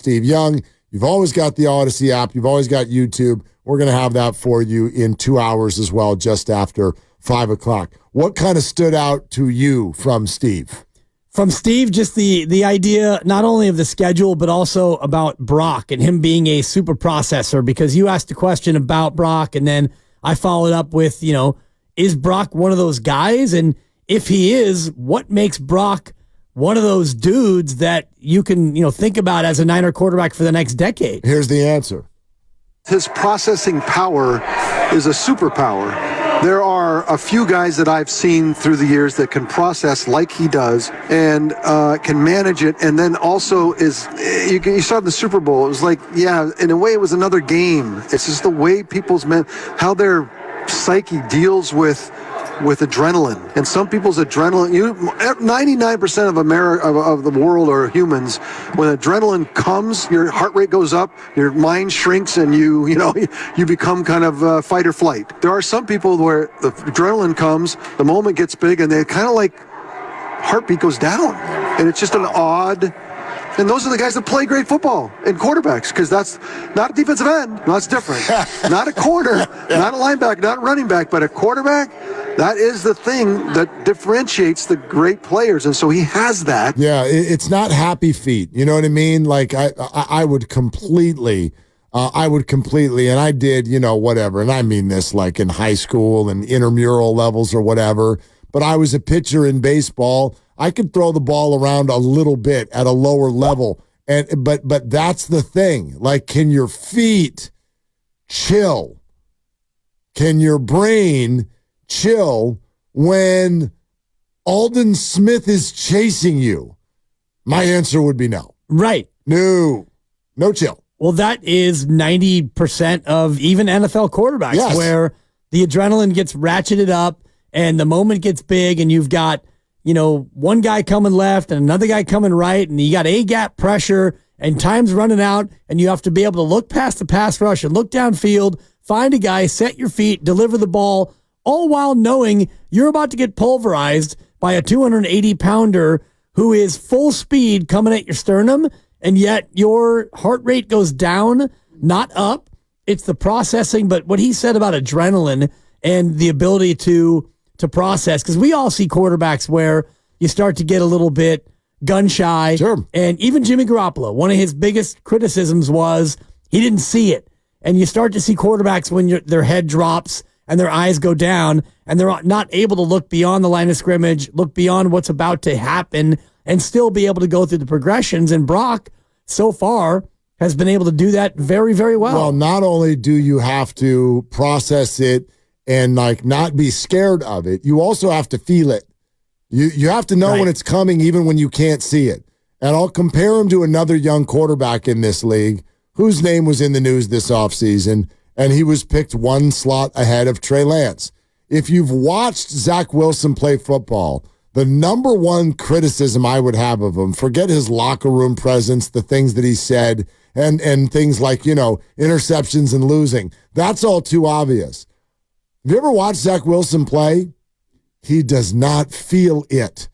Steve Young. You've always got the Odyssey app. You've always got YouTube. We're going to have that for you in 2 hours as well, just after 5 o'clock. What kind of stood out to you from Steve? From Steve, just the idea not only of the schedule, but also about Brock and him being a super processor, because you asked a question about Brock, and then I followed up with, is Brock one of those guys? And if he is, what makes Brock one of those dudes that you can, think about as a Niner quarterback for the next decade? Here's the answer. His processing power is a superpower. There are a few guys that I've seen through the years that can process like he does and can manage it. And then also you saw the Super Bowl. It was like, yeah, in a way it was another game. It's just the way how their psyche deals with adrenaline. And some people's adrenaline, 99% of America, of the world are humans. When adrenaline comes, your heart rate goes up, your mind shrinks, and you become kind of fight or flight. There are some people where the adrenaline comes, the moment gets big, and they kind of like heartbeat goes down. And it's just an odd. And those are the guys that play great football and quarterbacks, because that's not a defensive end. No, that's different. Not a corner, not a linebacker, not a running back, but a quarterback. That is the thing that differentiates the great players, and so he has that. Yeah, it's not happy feet. You know what I mean? Like I would completely, and I did, whatever. And I mean this like in high school and intramural levels or whatever. But I was a pitcher in baseball. I could throw the ball around a little bit at a lower level, but that's the thing. Like, can your feet chill? Can your brain chill when Aldon Smith is chasing you? My answer would be no. Right. No chill. Well, that is 90% of even NFL quarterbacks, yes, where the adrenaline gets ratcheted up and the moment gets big, and you've got, one guy coming left and another guy coming right, and you got A-gap pressure and time's running out, and you have to be able to look past the pass rush and look downfield, find a guy, set your feet, deliver the ball, all while knowing you're about to get pulverized by a 280-pounder who is full speed coming at your sternum, and yet your heart rate goes down, not up. It's the processing, but what he said about adrenaline and the ability to process, because we all see quarterbacks where you start to get a little bit gun-shy. Sure. And even Jimmy Garoppolo, one of his biggest criticisms was he didn't see it. And you start to see quarterbacks when their head drops and their eyes go down, and they're not able to look beyond the line of scrimmage, look beyond what's about to happen, and still be able to go through the progressions. And Brock, so far, has been able to do that very, very well. Well, not only do you have to process it and not be scared of it, you also have to feel it. You have to know when it's coming, even when you can't see it. And I'll compare him to another young quarterback in this league whose name was in the news this offseason, and he was picked one slot ahead of Trey Lance. If you've watched Zach Wilson play football, the number one criticism I would have of him, forget his locker room presence, the things that he said, and things like, interceptions and losing. That's all too obvious. Have you ever watched Zach Wilson play? He does not feel it.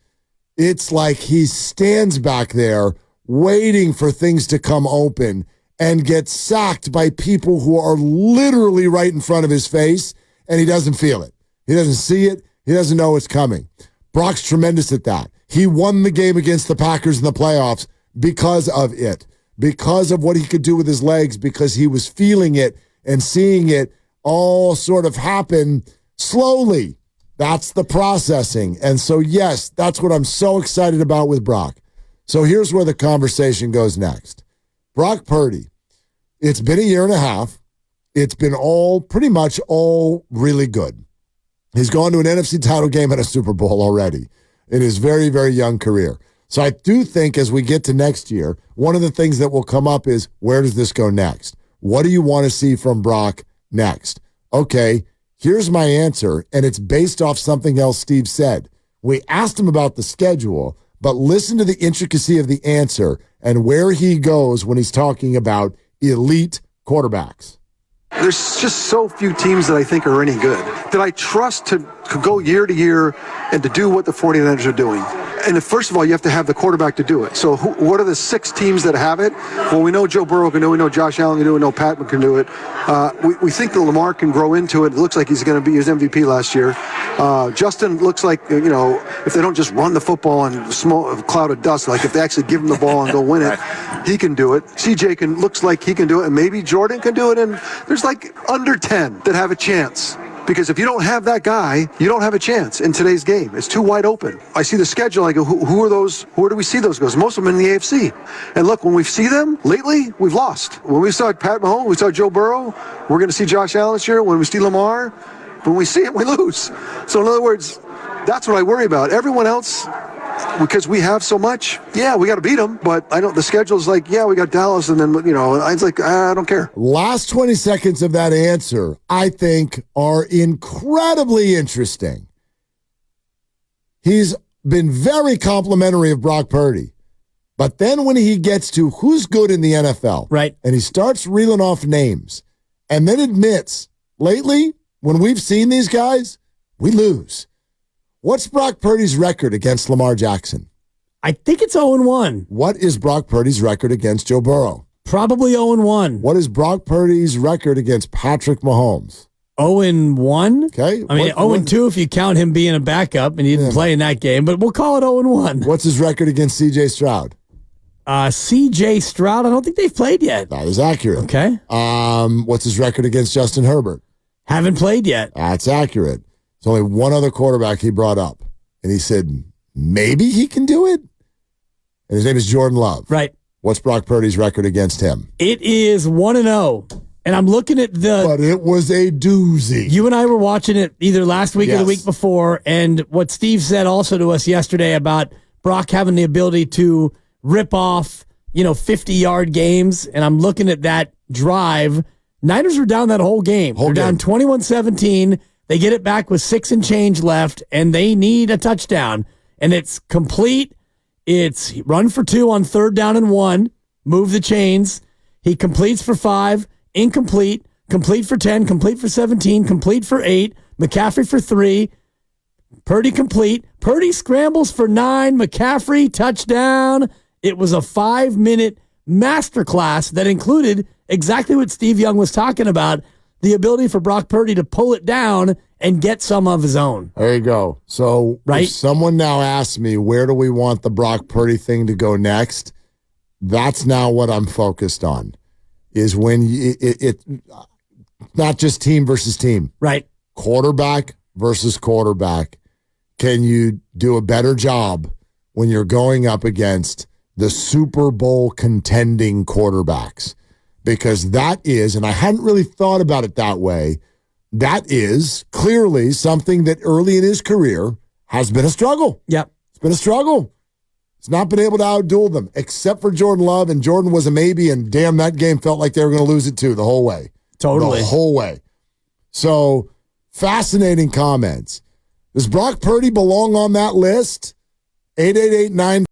It's like he stands back there waiting for things to come open and gets sacked by people who are literally right in front of his face, and he doesn't feel it. He doesn't see it. He doesn't know it's coming. Brock's tremendous at that. He won the game against the Packers in the playoffs because of it, because of what he could do with his legs, because he was feeling it and seeing it all sort of happen slowly. That's the processing. And so, yes, that's what I'm so excited about with Brock. So here's where the conversation goes next. Brock Purdy, it's been a year and a half. It's been pretty much all really good. He's gone to an NFC title game and a Super Bowl already in his very, very young career. So I do think as we get to next year, one of the things that will come up is, where does this go next? What do you want to see from Brock next? Okay, here's my answer, and it's based off something else Steve said. We asked him about the schedule, but listen to the intricacy of the answer and where he goes when he's talking about elite quarterbacks. There's just so few teams that I think are any good that I trust to go year to year and to do what the 49ers are doing. And first of all, you have to have the quarterback to do it. So what are the 6 teams that have it? Well, we know Joe Burrow can do it. We know Josh Allen can do it. We know Patman can do it. We think that Lamar can grow into it. It looks like he's going to be his MVP last year. Justin looks like, if they don't just run the football in a small cloud of dust, like if they actually give him the ball and go win it, he can do it. CJ looks like he can do it, and maybe Jordan can do it. And there's like under 10 that have a chance. Because if you don't have that guy, you don't have a chance in today's game. It's too wide open. I see the schedule. I go, who are those? Where do we see those guys? Most of them in the AFC. And look, when we see them lately, we've lost. When we saw Pat Mahomes, we saw Joe Burrow. We're going to see Josh Allen this year. When we see Lamar, when we see him, we lose. So in other words, that's what I worry about. Everyone else, because we have so much, we got to beat them. But the schedule's like, we got Dallas, and then, it's like, I don't care. Last 20 seconds of that answer, I think, are incredibly interesting. He's been very complimentary of Brock Purdy. But then when he gets to who's good in the NFL, right, and he starts reeling off names, and then admits, lately, when we've seen these guys, we lose. What's Brock Purdy's record against Lamar Jackson? I think it's 0-1. What is Brock Purdy's record against Joe Burrow? Probably 0-1. What is Brock Purdy's record against Patrick Mahomes? 0-1. Okay. I mean, 0-2 if you count him being a backup and he didn't play in that game, but we'll call it 0-1. What's his record against C.J. Stroud? C.J. Stroud, I don't think they've played yet. That is accurate. Okay. What's his record against Justin Herbert? Haven't played yet. That's accurate. There's only one other quarterback he brought up, and he said maybe he can do it. And his name is Jordan Love. Right. What's Brock Purdy's record against him? It is 1-0. And I'm looking at But it was a doozy. You and I were watching it either last week or the week before, and what Steve said also to us yesterday about Brock having the ability to rip off, 50-yard games, and I'm looking at that drive. Niners were down that whole game. They're down 21-17. They get it back with 6 and change left, and they need a touchdown. And it's complete. It's run for 2 on 3rd down and 1. Move the chains. He completes for 5. Incomplete. Complete for 10. Complete for 17. Complete for 8. McCaffrey for 3. Purdy complete. Purdy scrambles for 9. McCaffrey touchdown. It was a 5-minute masterclass that included exactly what Steve Young was talking about, the ability for Brock Purdy to pull it down and get some of his own. There you go. So if someone now asks me, where do we want the Brock Purdy thing to go next? That's now what I'm focused on, is when it not just team versus team. Right. Quarterback versus quarterback. Can you do a better job when you're going up against the Super Bowl contending quarterbacks? Because that is, and I hadn't really thought about it that way, that is clearly something that early in his career has been a struggle. Yep. It's been a struggle. He's not been able to outduel them, except for Jordan Love, and Jordan was a maybe, and damn, that game felt like they were going to lose it too the whole way. Totally. The whole way. So, fascinating comments. Does Brock Purdy belong on that list? 888-9